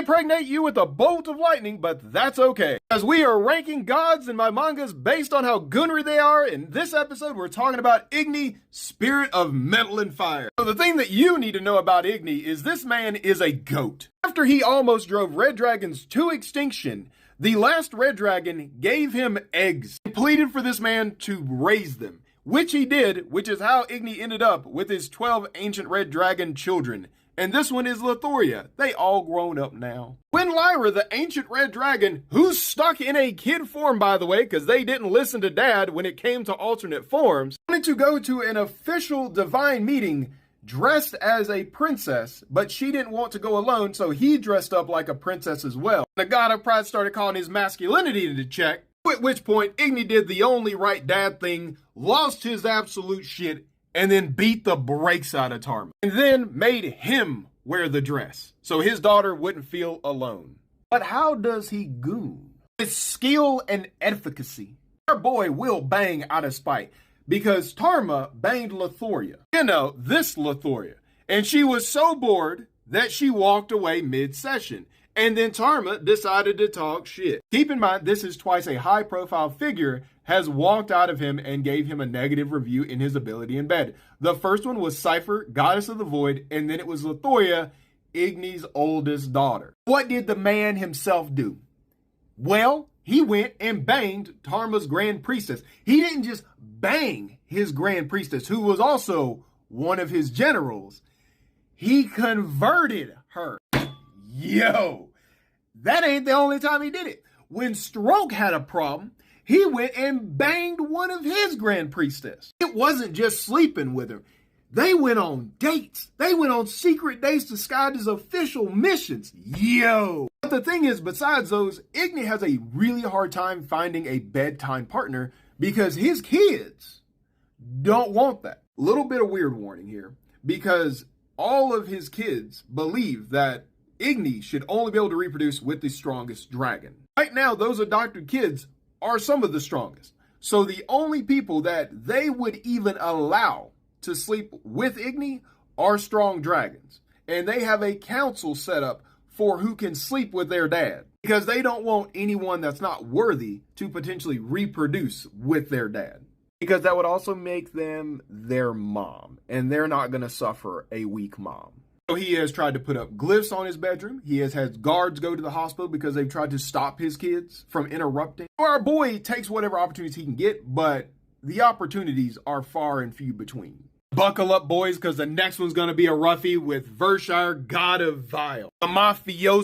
impregnate you with a bolt of lightning, but that's okay. As we are ranking gods in my mangas based on how gunnery they are, in this episode we're talking about Igni, spirit of metal and fire. So the thing that you need to know about Igni is this man is a goat. After he almost drove red dragons to extinction, the last red dragon gave him eggs and pleaded for this man to raise them, which he did, which is how Igni ended up with his 12 ancient red dragon children. And this one is Lithoria. They all grown up now. When Lyra, the ancient red dragon, who's stuck in a kid form, by the way, because they didn't listen to Dad when it came to alternate forms, wanted to go to an official divine meeting dressed as a princess, but she didn't want to go alone, so he dressed up like a princess as well. The god of pride started calling his masculinity into check, at which point Igni did the only right dad thing, lost his absolute shit, and then beat the brakes out of Tarma. And then made him wear the dress, so his daughter wouldn't feel alone. But how does he goon? With skill and efficacy. Our boy will bang out of spite, because Tarma banged Lithoria. You know, this Lithoria. And she was so bored that she walked away mid-session. And then Tarma decided to talk shit. Keep in mind, this is twice a high-profile figure has walked out of him and gave him a negative review in his ability in bed. The first one was Cypher, Goddess of the Void, and then it was Lithoria, Igni's oldest daughter. What did the man himself do? Well, he went and banged Tarma's Grand Priestess. He didn't just bang his Grand Priestess, who was also one of his generals. He converted her. Yo, that ain't the only time he did it. When Stroke had a problem, he went and banged one of his Grand Priestess. It wasn't just sleeping with her. They went on dates. They went on secret dates disguised as official missions. Yo. But the thing is, besides those, Igni has a really hard time finding a bedtime partner because his kids don't want that. Little bit of weird warning here, because all of his kids believe that Igni should only be able to reproduce with the strongest dragon. Right now, those adopted kids are some of the strongest. So the only people that they would even allow to sleep with Igni are strong dragons. And they have a council set up for who can sleep with their dad, because they don't want anyone that's not worthy to potentially reproduce with their dad, because that would also make them their mom, and they're not going to suffer a weak mom. So he has tried to put up glyphs on his bedroom. He has had guards go to the hospital because they've tried to stop his kids from interrupting. Our boy takes whatever opportunities he can get, but the opportunities are far and few between. Buckle up, boys, because the next one's going to be a roughie with Vershire, God of Vile, the mafioso